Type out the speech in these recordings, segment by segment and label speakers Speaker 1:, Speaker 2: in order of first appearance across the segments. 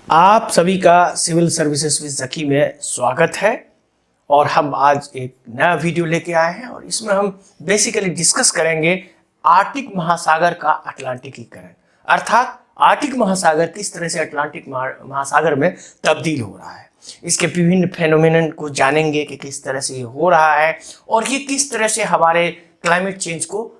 Speaker 1: आप सभी का सिविल सर्विसेज विद जकी में स्वागत है। और हम आज एक नया वीडियो लेके आए हैं और इसमें हम बेसिकली डिस्कस करेंगे आर्कटिक महासागर का अटलांटिकीकरण, अर्थात आर्कटिक महासागर किस तरह से अटलांटिक महासागर में तब्दील हो रहा है। इसके विभिन्न फेनोमेनन को जानेंगे कि किस तरह से ये हो रहा है और ये किस तरह से हमारे क्लाइमेट चेंज को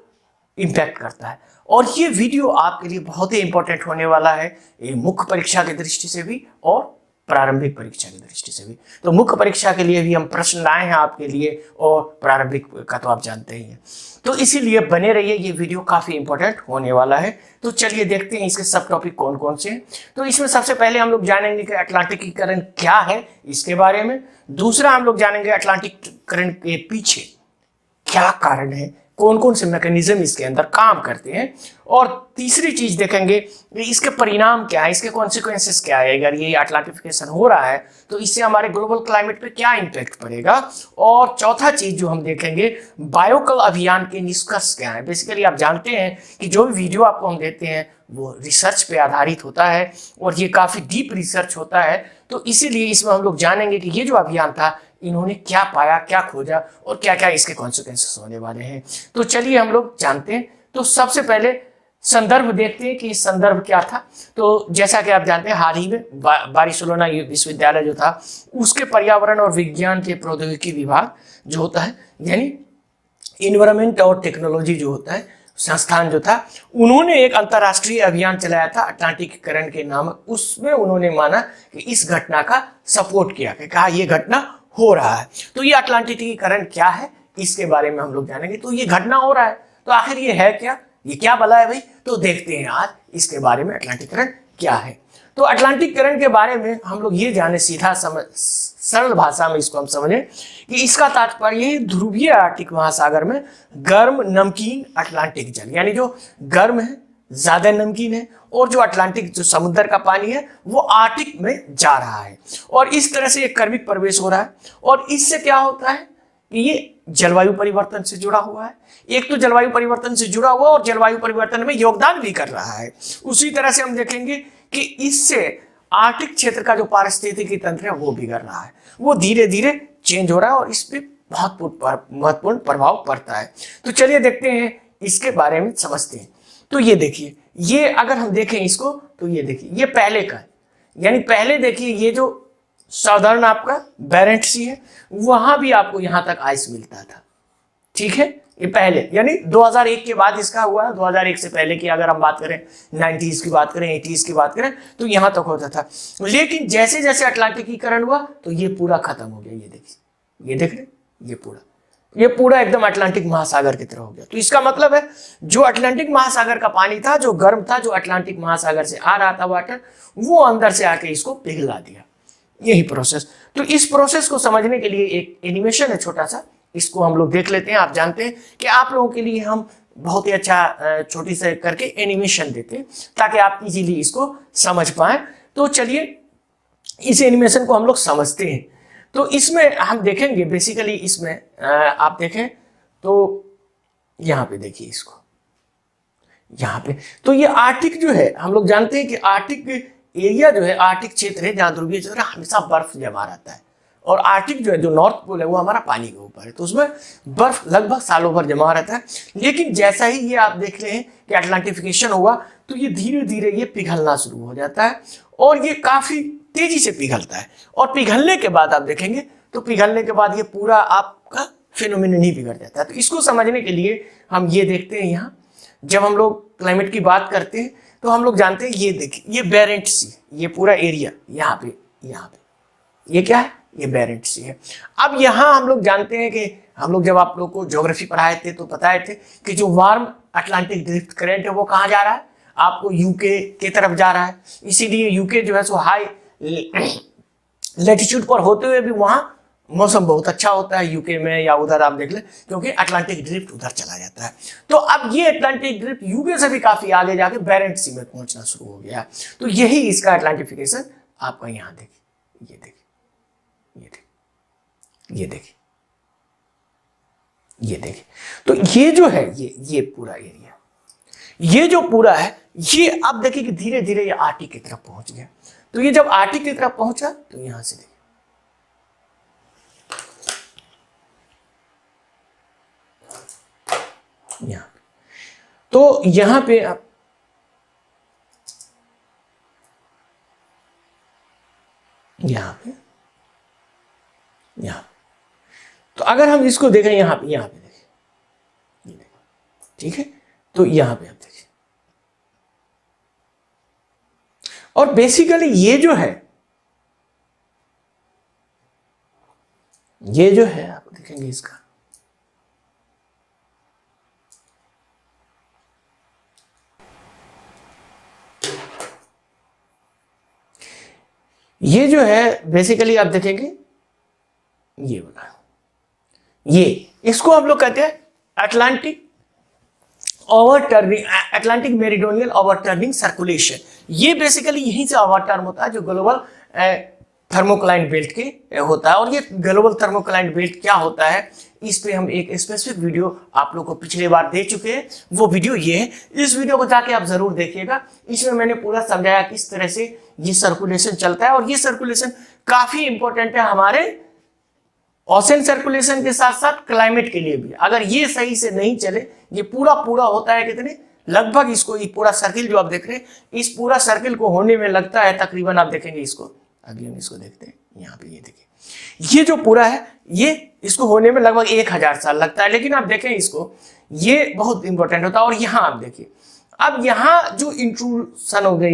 Speaker 1: इम्पैक्ट करता है। और ये वीडियो आपके लिए बहुत ही इंपॉर्टेंट होने वाला है, ये मुख्य परीक्षा की दृष्टि से भी और प्रारंभिक परीक्षा की दृष्टि से भी। तो मुख्य परीक्षा के लिए भी हम प्रश्न लाए हैं आपके लिए और प्रारंभिक का तो आप जानते ही हैं। तो इसीलिए बने रहिए, ये वीडियो काफी इंपॉर्टेंट होने वाला है। तो चलिए देखते हैं इसके सब टॉपिक कौन कौन से हैं। तो इसमें सबसे पहले हम लोग जानेंगे कि अटलांटिकीकरण क्या है, इसके बारे में। दूसरा हम लोग जानेंगे अटलांटिकीकरण के पीछे क्या कारण है, कौन कौन से मैकेनिज्म इसके अंदर काम करते हैं। और तीसरी चीज देखेंगे इसके परिणाम क्या है, इसके कॉन्सिक्वेंसेस क्या है। अगर ये अटलांटिफिकेशन हो रहा है तो इससे हमारे ग्लोबल क्लाइमेट पे क्या इंपैक्ट पड़ेगा। और चौथा चीज जो हम देखेंगे, बायोकल अभियान के निष्कर्ष क्या है। बेसिकली आप जानते हैं कि जो भी वीडियो आपको हम देते हैं वो रिसर्च पे आधारित होता है और ये काफी डीप रिसर्च होता है। तो इसीलिए इसमें हम लोग जानेंगे कि ये जो अभियान था इन्होंने क्या पाया, क्या खोजा और क्या क्या इसके कॉन्सिक्वेंसेस होने वाले हैं। तो चलिए हम लोग जानते हैं। तो सबसे पहले संदर्भ देखते हैं कि इस संदर्भ क्या था। तो जैसा कि आप जानते हैं, हाल ही में बार्सिलोना विश्वविद्यालय जो था उसके पर्यावरण और विज्ञान के प्रौद्योगिकी विभाग जो होता है, यानी इन्वायरमेंट और टेक्नोलॉजी जो होता है संस्थान जो था, उन्होंने एक अंतरराष्ट्रीय अभियान चलाया था अटलांटिकीकरण के नामक। उसमें उन्होंने माना कि इस घटना का सपोर्ट किया, कि कहा यह घटना हो रहा है। तो ये अटलांटिकीकरण क्या है इसके बारे में हम लोग जानेंगे। तो ये घटना हो रहा है तो आखिर ये है क्या, ये क्या भला है भाई। तो देखते हैं आज इसके बारे में अटलांटिकीकरण क्या है। तो अटलांटिकीकरण के बारे में हम लोग ये जाने, सीधा सरल भाषा में इसको हम समझें कि इसका तात्पर्य ध्रुवीय आर्कटिक महासागर में गर्म नमकीन अटलांटिक जल, यानी जो गर्म है, ज्यादा नमकीन है, और जो अटलांटिक जो समुद्र का पानी है वो आर्कटिक में जा रहा है। और इस तरह से एक कर्मिक प्रवेश हो रहा है। और इससे क्या होता है कि ये जलवायु परिवर्तन से जुड़ा हुआ है। एक तो जलवायु परिवर्तन से जुड़ा हुआ और जलवायु परिवर्तन में योगदान भी कर रहा है। उसी तरह से हम देखेंगे कि इससे आर्कटिक क्षेत्र का जो पारिस्थितिकी तंत्र है वो बिगड़ रहा है, वो धीरे धीरे चेंज हो रहा है और इस पर बहुत महत्वपूर्ण प्रभाव पड़ता है। तो चलिए देखते हैं इसके बारे में, समझते हैं। तो ये देखिए, ये अगर हम देखें इसको तो ये देखिए, ये पहले का है, यानी पहले देखिए ये जो साधारण आपका बेरेंट सी है वहां भी आपको यहां तक आइस मिलता था, ठीक है। ये पहले यानी 2001 के बाद इसका हुआ है। 2001 से पहले की अगर हम बात करें, 90s की बात करें, 80s की बात करें, तो यहां तक होता था। लेकिन जैसे जैसे अटलांटिकीकरण हुआ तो ये पूरा खत्म हो गया। ये देखिए, ये देख रहे, ये पूरा एकदम अटलांटिक महासागर की तरह हो गया। तो इसका मतलब है जो अटलांटिक महासागर का पानी था, जो गर्म था, जो अटलांटिक महासागर से आ रहा था वाटर, वो अंदर से आके इसको पिघला दिया। यही प्रोसेस। तो इस प्रोसेस को समझने के लिए एक एनिमेशन है छोटा सा, इसको हम लोग देख लेते हैं। आप जानते हैं कि आप लोगों के लिए हम बहुत ही अच्छा छोटी से करके एनिमेशन देते हैं ताकि आप इजीली इसको समझ पाए। तो चलिए इस एनिमेशन को हम लोग समझते हैं। तो इसमें हम देखेंगे बेसिकली, इसमें आप देखें तो यहां पे देखिए इसको, यहां पे तो ये आर्कटिक जो है, हम लोग जानते हैं कि आर्कटिक एरिया जो है, आर्कटिक क्षेत्र है जहां ध्रुवीय क्षेत्र हमेशा बर्फ जमा रहता है। और आर्कटिक जो है, जो नॉर्थ पोल है, वो हमारा पानी के ऊपर है, तो उसमें बर्फ लगभग सालों भर जमा रहता है। लेकिन जैसा ही ये आप देख रहे हैं कि अटलांटिफिकेशन हुआ तो ये धीरे धीरे ये पिघलना शुरू हो जाता है और ये काफी तेजी से पिघलता है। और पिघलने के बाद आप देखेंगे तो पिघलने के बाद ये पूरा आपका फिनोमिनन ही बिगड़ जाता है। तो इसको समझने के लिए हम ये देखते हैं, यहाँ जब हम लोग क्लाइमेट की बात करते हैं तो हम लोग जानते हैं, ये देखिए, ये बेरेंट सी, ये पूरा एरिया यहाँ पे ये क्या है, ये बेरेंट सी है। अब यहाँ हम लोग जानते हैं कि हम लोग जब आप लोग को ज्योग्राफी पढ़ाए थे तो बताए थे कि जो वार्म अटलांटिक ड्रिफ्ट करंट है वो कहाँ जा रहा है, आपको यूके की तरफ जा रहा है। इसीलिए यूके जो है सो हाई लैटिट्यूड पर होते हुए भी वहां मौसम बहुत अच्छा होता है यूके में, या उधर आप देख लें, क्योंकि अटलांटिक ड्रिफ्ट उधर चला जाता है। तो अब ये अटलांटिक ड्रिफ्ट यूके से भी काफी आगे जाके बेरेंट सी में पहुंचना शुरू हो गया। तो यही इसका अटलांटिफिकेशन आपका यहाँ देखिए, ये देखिए, ये देखिए, ये देखिए। तो ये जो है, ये पूरा एरिया, ये जो पूरा है, ये अब देखिए कि धीरे धीरे ये आर्कटिक की तरफ पहुंच गया। तो ये जब आर्टिक की तरफ पहुंचा तो यहां से देखिए, यहां तो यहां पे आप यहां पे तो अगर हम इसको देखें यहां पे देखिए, ये देखिए, ठीक है। तो यहां पे आप देखिए, और बेसिकली ये जो है आप देखेंगे इसका, ये जो है बेसिकली आप देखेंगे ये वाला, ये इसको हम लोग कहते हैं Atlantic Atlantic meridional overturning circulation. ये बेसिकली यहीं से ओवरटर्न होता है जो ग्लोबल थर्मोक्लाइन बेल्ट के होता है। और ये ग्लोबल थर्मोक्लाइन बेल्ट क्या होता है, इस पे हम एक स्पेसिफिक वीडियो आप लोग को पिछले बार दे चुके हैं। वो वीडियो ये है, इस वीडियो को जाके आप जरूर देखिएगा। इसमें मैंने पूरा समझाया किस तरह से ये सर्कुलेशन चलता है। और ये सर्कुलेशन काफी इंपॉर्टेंट है हमारे ओशन सर्कुलेशन के साथ साथ क्लाइमेट के लिए भी। अगर ये सही से नहीं चले, ये पूरा होता है कितने, लगभग इसको ये पूरा सर्किल जो आप देख रहे हैं, इस पूरा सर्किल को होने में लगता है तकरीबन, आप देखेंगे इसको, अभी हम इसको देखते हैं यहाँ पे, ये देखिए, ये जो पूरा है ये इसको होने में लगभग 1000 साल लगता है। लेकिन आप देखें इसको, ये बहुत इंपॉर्टेंट होता है। और यहाँ आप देखिए, अब यहाँ जो इंट्रूशन हो गया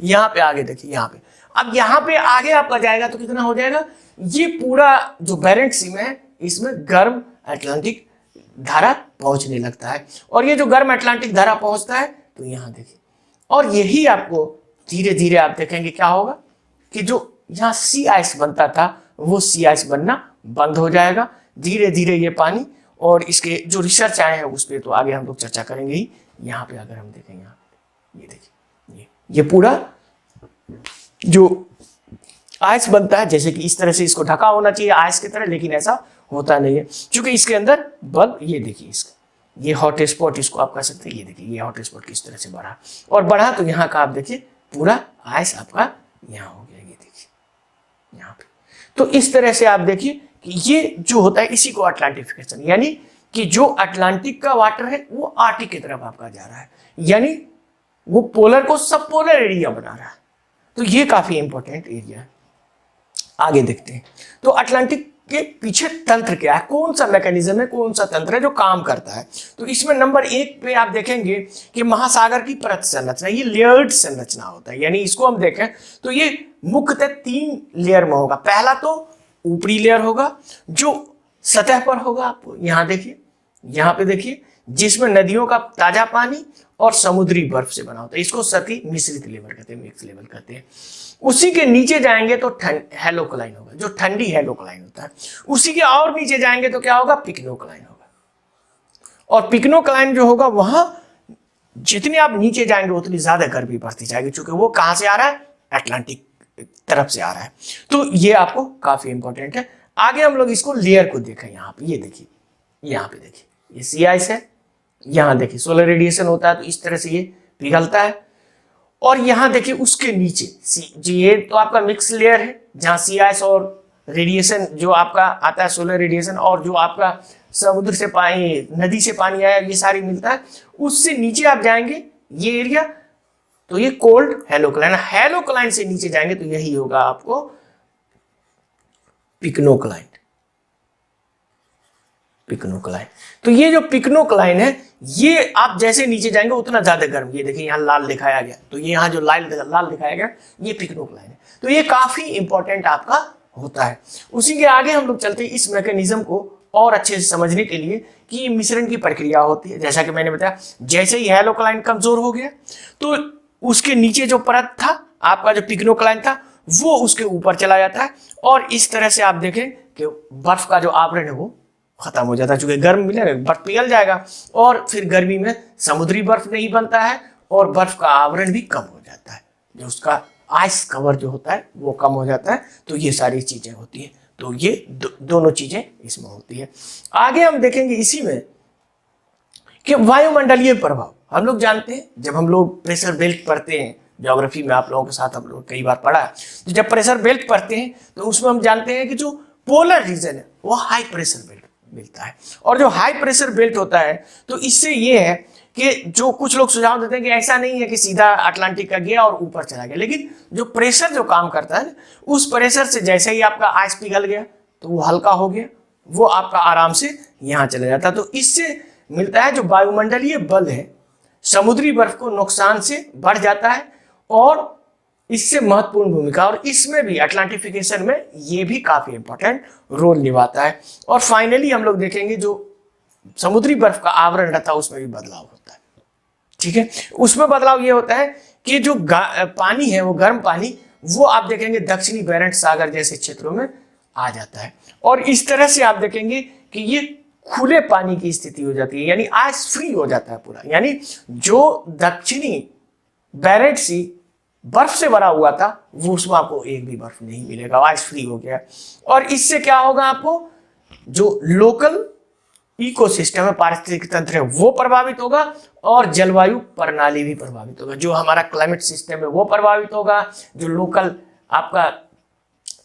Speaker 1: यहाँ पे आगे देखिए, यहाँ पे अब यहाँ पे आगे आपका जाएगा तो कितना हो जाएगा, ये पूरा जो बेरेंट सी में है इसमें गर्म अटलांटिक धारा पहुंचने लगता है। और ये जो गर्म अटलांटिक धारा पहुंचता है तो यहाँ देखिए, और यही आपको धीरे धीरे आप देखेंगे क्या होगा कि जो यहाँ सी आइस बनता था वो सी आइस बनना बंद हो जाएगा धीरे धीरे। ये पानी और इसके जो रिसर्च आए हैं उस पर तो आगे हम लोग चर्चा करेंगे ही। यहाँ पे अगर हम देखें, यहाँ ये देखिए, ये पूरा जो आइस बनता है, जैसे कि इस तरह से इसको ढका होना चाहिए आइस की तरह, लेकिन ऐसा होता नहीं है क्योंकि इसके अंदर बल्ब, ये देखिए इसका, ये हॉट स्पॉट इसको आप कह सकते हैं। ये देखिए, ये हॉट स्पॉट किस तरह से बढ़ा और बढ़ा, तो यहाँ का आप देखिए पूरा आइस आपका यहाँ हो गया, ये देखिए यहाँ पे। तो इस तरह से आप देखिए कि ये जो होता है इसी को अटलांटिफिकेशन, यानी कि जो अटलांटिक का वाटर है वो आर्टिक की तरफ आपका जा रहा है, यानी वो पोलर को सब पोलर एरिया बना रहा है। तो ये काफी इंपॉर्टेंट एरिया है। आगे देखते हैं, तो अटलांटिक के पीछे तंत्र क्या है, कौन सा मैकेनिज्म है, कौन सा तंत्र है जो काम करता है। तो इसमें नंबर 1 पे आप देखेंगे कि महासागर की परत संरचना, ये लेयर्ड संरचना होता है। यानी इसको हम देखें तो ये मुख्यतः 3 लेयर में होगा। पहला तो ऊपरी लेयर होगा जो सतह पर होगा, आप यहाँ देखिए, यहाँ पे देखिए, जिसमें नदियों का ताजा पानी और समुद्री बर्फ से बना होता है। इसको सतही मिश्रित लेवल कहते हैं, मिक्स लेवल कहते हैं। उसी के नीचे जाएंगे तो हेलोक्लाइन होगा, जो ठंडी हेलोक्लाइन होता है। उसी के और नीचे जाएंगे तो क्या होगा, पिक्नोक्लाइन होगा। और पिक्नोक्लाइन जो होगा, वहां जितने आप नीचे जाएंगे उतनी ज्यादा गर्मी बढ़ती जाएगी, क्योंकि वो कहां से आ रहा है, अटलांटिक तरफ से आ रहा है। तो ये आपको काफी इंपॉर्टेंट है। आगे हम लोग इसको लेयर को देखें, यहाँ पे ये देखिए, यहाँ पे देखिए, ये सी आइस है, यहाँ देखिए सोलर रेडिएशन होता है तो इस तरह से ये पिघलता है। और यहाँ देखिए उसके नीचे जी, ये तो आपका मिक्स लेयर है जहाँ सी आइस और रेडिएशन जो आपका आता है सोलर रेडिएशन, और जो आपका समुद्र से पानी, नदी से पानी आया, ये सारी मिलता है। उससे नीचे आप जाएंगे ये एरिया, तो ये कोल्ड हेलोक्लाइन, हेलोक्लाइन से नीचे जाएंगे तो यही होगा आपको पिक्नोक्लाइन। पिक्नोक्लाइन, तो ये जो पिक्नोक्लाइन है, ये आप जैसे नीचे जाएंगे उतना ज्यादा गर्म, ये देखिए यहाँ लाल दिखाया गया, तो ये यहाँ जो लाल दिखाया गया ये पिक्नोक्लाइन है। तो ये काफी इंपॉर्टेंट आपका होता है। उसी के आगे हम लोग चलते हैं इस मैकेनिज्म को और अच्छे से समझने के लिए कि मिश्रण की प्रक्रिया होती है। जैसा कि मैंने बताया, जैसे ही हेलोक्लाइन कमजोर हो गया तो उसके नीचे जो परत था आपका, जो पिक्नोक्लाइन था, वो उसके ऊपर चला जाता है। और इस तरह से आप देखें कि बर्फ का जो आवरण है वो खत्म हो जाता है, चूंकि गर्म मिलेगा बर्फ पिघल जाएगा, और फिर गर्मी में समुद्री बर्फ नहीं बनता है और बर्फ का आवरण भी कम हो जाता है, जो उसका आइस कवर जो होता है वो कम हो जाता है। तो ये सारी चीजें होती है। तो ये दोनों चीजें इसमें होती है। आगे हम देखेंगे इसी में कि वायुमंडलीय प्रभाव। हम लोग जानते हैं, जब हम लोग प्रेशर बेल्ट पढ़ते हैं ज्योग्राफी में आप लोगों के साथ हम लोग कई बार पढ़ा है। तो जब प्रेशर बेल्ट पढ़ते हैं तो उसमें हम जानते हैं कि जो पोलर रीजन है वो हाई प्रेशर बेल्ट मिलता है। और जो हाई प्रेशर बेल्ट होता है तो इससे ये है कि जो कुछ लोग सुझाव देते हैं कि ऐसा नहीं है कि सीधा अटलांटिक का गया और ऊपर चला गया, लेकिन जो प्रेशर जो काम करता है उस प्रेशर से जैसे ही आपका आइस पिघल गया तो वो हल्का हो गया, वो आपका आराम से यहाँ चला जाता है। तो इससे मिलता है जो वायुमंडलीय बल है समुद्री बर्फ को नुकसान से बढ़ जाता है और इससे महत्वपूर्ण भूमिका, और इसमें भी अटलांटिफिकेशन में ये भी काफी इंपॉर्टेंट रोल निभाता है। और फाइनली हम लोग देखेंगे जो समुद्री बर्फ का आवरण रहता है उसमें भी बदलाव होता है। ठीक है, उसमें बदलाव ये होता है कि जो पानी है वो गर्म पानी वो आप देखेंगे दक्षिणी बेरेंट सागर जैसे क्षेत्रों में आ जाता है, और इस तरह से आप देखेंगे कि ये खुले पानी की स्थिति हो जाती है, यानी आइस फ्री हो जाता है पूरा। यानी जो दक्षिणी बेरेंट सी बर्फ से भरा हुआ था वो उसमें आपको एक भी बर्फ नहीं मिलेगा, आइस फ्री हो गया। और इससे क्या होगा, आपको जो लोकल इकोसिस्टम है, पारिस्थितिक तंत्र है, वो प्रभावित होगा और जलवायु प्रणाली भी प्रभावित होगा। जो हमारा क्लाइमेट सिस्टम है वो प्रभावित होगा, जो लोकल आपका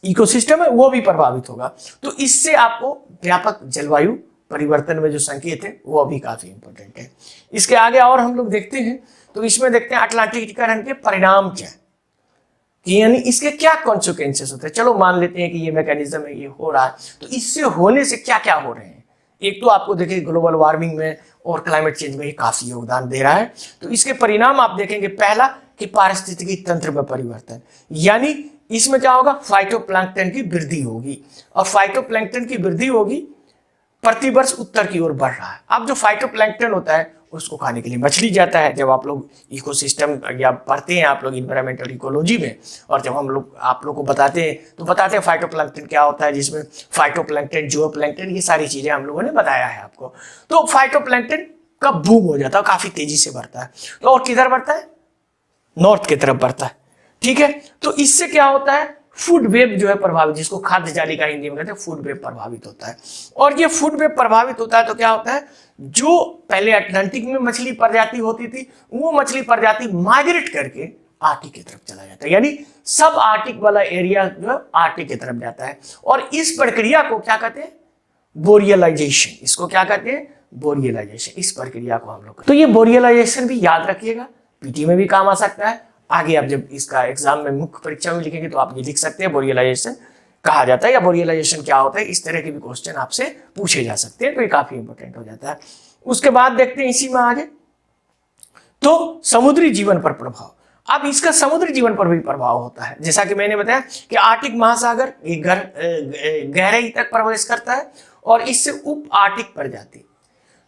Speaker 1: इकोसिस्टम है वो भी प्रभावित होगा। तो इससे आपको व्यापक जलवायु परिवर्तन में जो संकेत है वो भी काफी इंपॉर्टेंट है। इसके आगे और हम लोग देखते हैं तो इसमें देखते हैं अटलांटिकीकरण के परिणाम क्या है, कि यानी इसके क्या कॉन्सिक्वेंसेस होते हैं। चलो मान लेते हैं कि ये मैकेनिज्म है, ये हो रहा है, तो इससे होने से क्या क्या हो रहे हैं। एक तो आपको देखिए ग्लोबल वार्मिंग में और क्लाइमेट चेंज में ये काफी योगदान दे रहा है। तो इसके परिणाम आप देखेंगे, पहला कि पारिस्थितिकी तंत्र में परिवर्तन, यानी इसमें क्या होगा, फाइटोप्लैंक्टन की वृद्धि होगी, और फाइटोप्लैंक्टन की वृद्धि होगी प्रतिवर्ष उत्तर की ओर बढ़ रहा है। अब जो फाइटोप्लैंक्टन होता है उसको खाने के लिए मछली जाता है। जब आप लोग इकोसिस्टम या पढ़ते हैं आप लोग इन्वायरमेंटल इकोलॉजी में, और जब हम लोग आप लोग को बताते हैं तो बताते हैं फाइटोप्लैंक्टन क्या होता है, जिसमें फाइटोप्लैंक्टन, जूओप्लैंक्टन, ये सारी चीजें हम लोगों ने बताया है आपको। तो फाइटोप्लैंक्टन का बूम हो जाता है, काफी तेजी से बढ़ता है। तो और किधर बढ़ता है, नॉर्थ की तरफ बढ़ता है। ठीक है, तो इससे क्या होता है, फूड वेब जो है प्रभावित, जिसको खाद्य जालिका हिंदी में कहते हैं, फूड वेब प्रभावित होता है। और ये फूड वेब प्रभावित होता है तो क्या होता है, जो पहले अटलांटिक में मछली प्रजाति होती थी वो मछली प्रजाति माइग्रेट करके आर्टिक की तरफ चला जाता है, यानी सब आर्टिक वाला एरिया जो है आर्टिक की तरफ जाता है। और इस प्रक्रिया को क्या कहते हैं, बोरियलाइजेशन। इसको क्या कहते हैं, बोरियलाइजेशन। इस प्रक्रिया को हम लोग, तो ये बोरियलाइजेशन भी याद रखिएगा, पीटी में भी काम आ सकता है। आगे आप जब इसका एग्जाम में मुख्य परीक्षा में लिखेंगे तो आप ये लिख सकते हैं बोरियलाइजेशन कहा जाता है या बोरियलाइजेशन क्या होता है। इस तरह के भी क्वेश्चन आपसे पूछे जा सकते हैं, तो ये काफी इंपॉर्टेंट हो जाता है। उसके बाद देखते हैं इसी में आगे, तो समुद्री जीवन पर प्रभाव। अब इसका समुद्री जीवन पर भी प्रभाव होता है, जैसा कि मैंने बताया कि आर्टिक महासागर गहराई तक प्रवेश करता है, और इससे उप आर्टिक प्रजाति,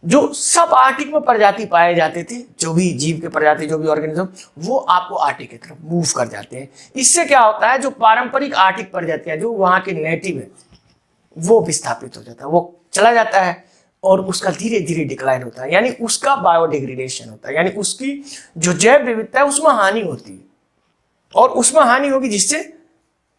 Speaker 1: जो सब आर्टिक में प्रजाति पाए जाते थे, जो भी जीव के प्रजाति, जो भी ऑर्गेनिज्म, वो आपको आर्टिक की तरफ मूव कर जाते हैं। इससे क्या होता है, जो पारंपरिक आर्टिक प्रजातियां जो वहां के नेटिव है वो विस्थापित हो जाता है, वो चला जाता है, और उसका धीरे धीरे डिक्लाइन होता है, यानी उसका बायोडिग्रेडेशन होता है, यानी उसकी जो जैव विविधता है उसमें हानि होती है, और उसमें हानि होगी जिससे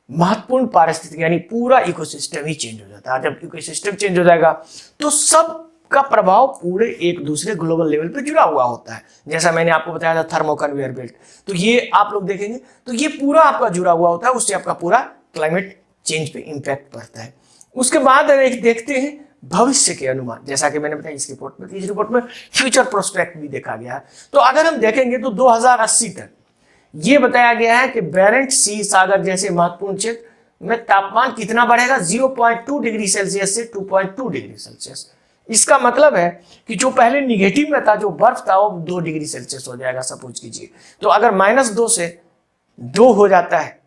Speaker 1: महत्वपूर्ण पारिस्थितिकी यानी पूरा इकोसिस्टम ही चेंज हो जाता है। जब इकोसिस्टम चेंज हो जाएगा तो सब का प्रभाव पूरे एक दूसरे ग्लोबल लेवल पे जुड़ा हुआ होता है। जैसा मैंने आपको बताया था थर्मो कन्वेयर बेल्ट, तो ये आप लोग देखेंगे तो ये पूरा आपका जुड़ा हुआ होता है, उससे आपका पूरा क्लाइमेट चेंज पे इंपैक्ट पड़ता है। उसके बाद देखते हैं भविष्य के अनुमान, जैसा कि मैंने बताया इस रिपोर्ट में, इस रिपोर्ट में फ्यूचर प्रोस्पेक्ट भी देखा गया है। तो अगर हम देखेंगे तो 2080 तक ये बताया गया है कि बेरेंट सी सागर जैसे महत्वपूर्ण क्षेत्र में तापमान कितना बढ़ेगा, 0.2 डिग्री सेल्सियस से 2.2 डिग्री सेल्सियस। इसका मतलब है कि जो पहले निगेटिव में था, जो बर्फ था, वो 2 डिग्री सेल्सियस हो जाएगा, सपोज कीजिए। तो अगर -2 से 2 हो जाता है,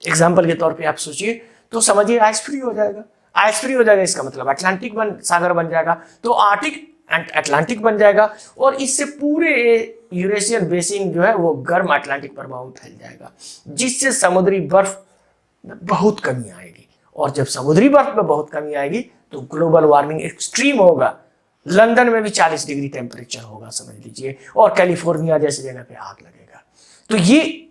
Speaker 1: एग्जाम्पल के तौर पे आप सोचिए, तो समझिए आइस फ्री हो जाएगा। आइस फ्री हो जाएगा इसका मतलब अटलांटिक सागर बन जाएगा, तो आर्टिक अटलांटिक बन जाएगा, और इससे पूरे यूरेशियन बेसिन जो है वो गर्म अटलांटिक प्रभाव में फैल जाएगा, जिससे समुद्री बर्फ में बहुत कमी आएगी। और जब समुद्री बर्फ में बहुत कमी आएगी तो ग्लोबल वार्मिंग एक्सट्रीम होगा। लंदन में भी 40 डिग्री टेम्परेचर होगा समझ लीजिए, और कैलिफोर्निया जैसी जगह पे आग लगेगा। तो ये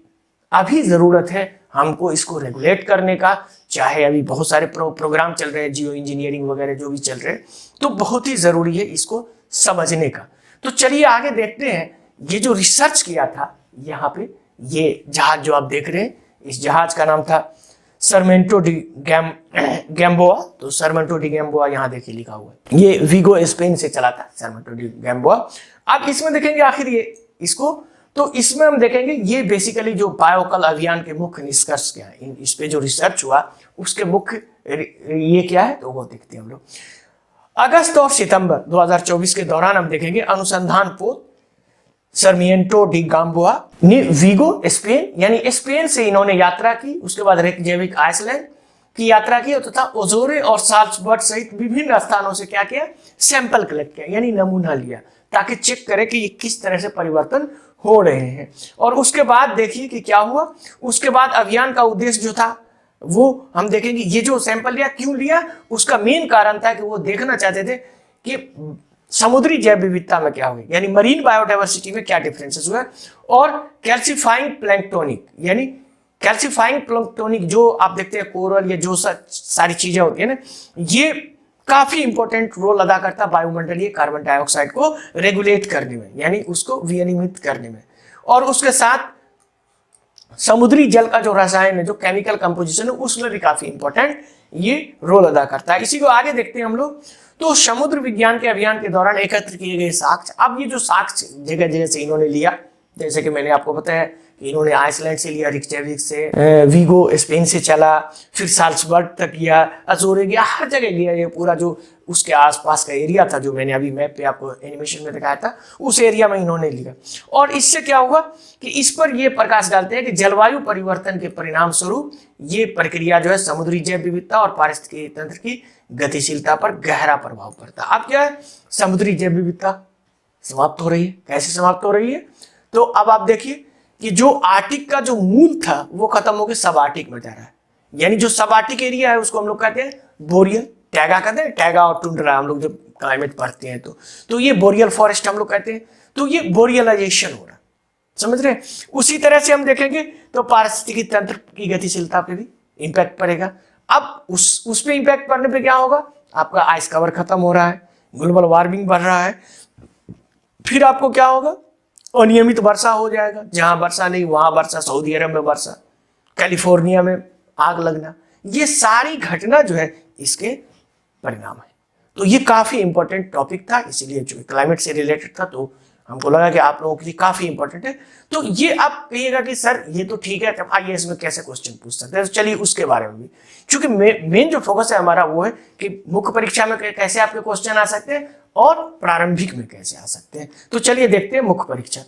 Speaker 1: अभी जरूरत है हमको इसको रेगुलेट करने का, चाहे अभी बहुत सारे प्रोग्राम चल रहे हैं, जियो इंजीनियरिंग वगैरह जो भी चल रहे हैं, तो बहुत ही जरूरी है इसको समझने का। तो चलिए आगे देखते हैं, ये जो रिसर्च किया था यहाँ पे, ये जहाज जो आप देख रहे हैं, इस जहाज का नाम था सरमेंटो डी गैम्बोआ। तो सरमेंटो डी गैम्बोआ यहाँ देखिए लिखा हुआ है, ये वीगो स्पेन से चला था सरमेंटो डी गैम्बोआ। अब इसमें देखेंगे आखिर ये इसको, तो इसमें हम देखेंगे ये बेसिकली जो बायोकल अभियान के मुख्य निष्कर्ष क्या है, इस पे जो रिसर्च हुआ उसके मुख्य ये क्या है, तो वो देखते हैं हम लोग। अगस्त और सितंबर 2024 के दौरान हम देखेंगे अनुसंधान पोत सरमिएंटो डी गाम्बोआ ने वीगो स्पेन यानी स्पेन से इन्होंने यात्रा की, उसके बाद रेकजेविक आइसलैंड की यात्रा की तथा ओजोरे और साल्सबर्ग सहित विभिन्न स्थानों से क्या किया, सैंपल कलेक्ट किया यानी नमूना लिया, ताकि चेक करे कि ये किस तरह से परिवर्तन हो रहे हैं। और उसके बाद देखिए कि क्या हुआ। उसके बाद अभियान का उद्देश्य जो था वो हम देखेंगे, ये जो सैंपल लिया क्यों लिया, उसका मेन कारण था कि वो देखना चाहते थे कि समुद्री जैव विविधता में क्या हुआ, यानी मरीन बायोडायवर्सिटी में क्या डिफरेंसेस हुए, और कैल्सीफाइंग प्लैंक्टोनिक यानी कैल्सीफाइंग प्लैंक्टोनिक जो आप देखते हैं कोरल या जो सारी चीजें होती है ना, ये काफी इंपॉर्टेंट रोल अदा करता है वायुमंडलीय कार्बन डाइऑक्साइड को रेगुलेट करने में, यानी उसको विनियमित करने में। और उसके साथ समुद्री जल का जो रसायन है, जो केमिकल कंपोजिशन है, उसमें भी काफी इंपॉर्टेंट ये रोल अदा करता है। इसी को आगे देखते हैं हम लोग। तो समुद्र विज्ञान के अभियान के दौरान एकत्र किए गए साक्ष्य, अब ये जो साक्ष्य जगह जगह से इन्होंने लिया, जैसे कि मैंने आपको बताया कि इन्होंने आइसलैंड से लिया, रिकजेविक से, वीगो स्पेन से चला, फिर साल्सबर्ग तक गया, अजोरे गया, हर जगह लिया ये पूरा जो उसके आसपास का एरिया था, जो मैंने अभी मैप पे आपको एनिमेशन में दिखाया था, उस एरिया में इन्होंने लिया। और इससे क्या हुआ कि इस पर ये प्रकाश डालते हैं कि जलवायु परिवर्तन के परिणाम स्वरूप ये प्रक्रिया जो है समुद्री जैव विविधता और पारिस्थितिकी तंत्र की गतिशीलता पर गहरा प्रभाव पड़ता है। अब क्या है, समुद्री जैव विविधता समाप्त हो रही है। कैसे समाप्त हो रही है, तो अब आप देखिए कि जो आर्टिक का जो मूल था वो खत्म होकर सब आर्टिक में जा रहा है, यानी जो सब आर्टिक एरिया है उसको हम लोग कहते हैं बोरियल टैगा कहते हैं, टैगा और टुंड्रा हम लोग जब क्लाइमेट पढ़ते हैं तो ये बोरियल फॉरेस्ट हम लोग कहते हैं। तो ये बोरियलाइजेशन हो रहा, समझ रहे हैं। उसी तरह से हम देखेंगे तो पारिस्थितिकी तंत्र की गतिशीलता पे भी इंपैक्ट पड़ेगा। अब उस पे इंपैक्ट पड़ने पे क्या होगा, आपका आइस कवर खत्म हो रहा है, ग्लोबल वार्मिंग बढ़ रहा है, फिर आपको क्या होगा, अनियमित वर्षा हो जाएगा, जहां वर्षा नहीं वहां वर्षा, सऊदी अरब में वर्षा, कैलिफोर्निया में आग लगना, ये सारी घटना जो है इसके परिणाम है। तो ये काफी इंपॉर्टेंट टॉपिक था, इसीलिए जो क्लाइमेट से रिलेटेड था तो हमको लगा कि आप लोगों के लिए काफी इंपॉर्टेंट है। तो ये आप कहिएगा कि सर ये तो ठीक है, आइए में कैसे क्वेश्चन पूछ सकते हैं, तो चलिए उसके बारे में भी, क्योंकि मेन जो फोकस है हमारा वो है कि मुख्य परीक्षा में कैसे आपके क्वेश्चन आ सकते हैं और प्रारंभिक में कैसे आ सकते हैं। तो चलिए देखते हैं मुख्य परीक्षा।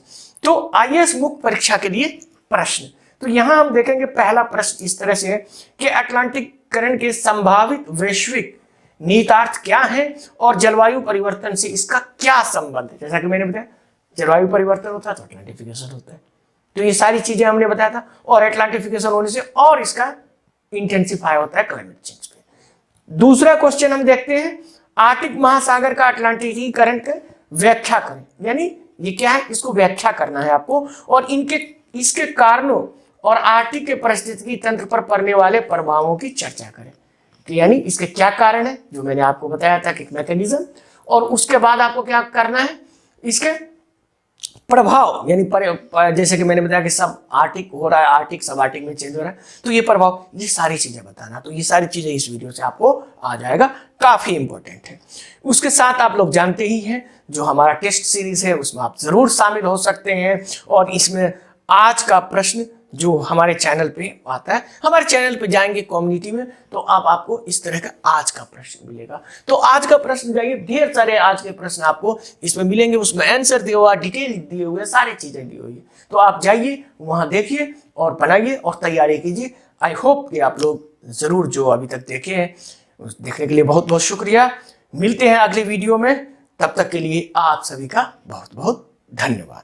Speaker 1: तो आईएएस मुख्य परीक्षा के लिए प्रश्न, तो यहां हम देखेंगे पहला प्रश्न इस तरह से है कि अटलांटिकीकरण के संभावित वैश्विक निहितार्थ क्या है और जलवायु परिवर्तन से इसका क्या संबंध है। जैसा कि मैंने बताया जलवायु परिवर्तन होता है तो अटलांटिफिकेशन होता है, तो ये सारी चीजें हमने बताया था, और अटलांटिफिकेशन होने से और इसका इंटेंसिफाई होता है क्लाइमेट चेंज पे। दूसरा क्वेश्चन हम देखते हैं, आर्कटिक महासागर का अटलांटिकीकरण की व्याख्या करें, यानी ये क्या है, इसको व्याख्या करना है आपको, और इसके कारणों और आर्कटिक के पारिस्थितिकी तंत्र पर पड़ने वाले प्रभावों की चर्चा करें। तो यानी इसके क्या कारण है, जो मैंने आपको बताया था कि मैकेनिज्म, और उसके बाद आपको क्या करना है, इसके प्रभाव, यानी जैसे कि मैंने बताया कि सब आर्टिक हो रहा है, आर्टिक सब आर्टिक में चेंज हो रहा है, तो ये प्रभाव, ये सारी चीजें बताना। तो ये सारी चीजें इस वीडियो से आपको आ जाएगा, काफी इंपॉर्टेंट है। उसके साथ आप लोग जानते ही हैं जो हमारा टेस्ट सीरीज है उसमें आप जरूर शामिल हो सकते हैं, और इसमें आज का प्रश्न जो हमारे चैनल पे आता है, हमारे चैनल पे जाएंगे कम्युनिटी में तो आपको इस तरह का आज का प्रश्न मिलेगा। तो आज का प्रश्न जाइए, ढेर सारे आज के प्रश्न आपको इसमें मिलेंगे, उसमें आंसर दिया हुआ, डिटेल दिए हुए, सारी चीजें दी हुई है। तो आप जाइए वहां देखिए और बनाइए और तैयारी कीजिए। आई होप कि आप लोग जरूर जो अभी तक देखे हैं, देखने के लिए बहुत बहुत शुक्रिया। मिलते हैं अगले वीडियो में, तब तक के लिए आप सभी का बहुत बहुत धन्यवाद।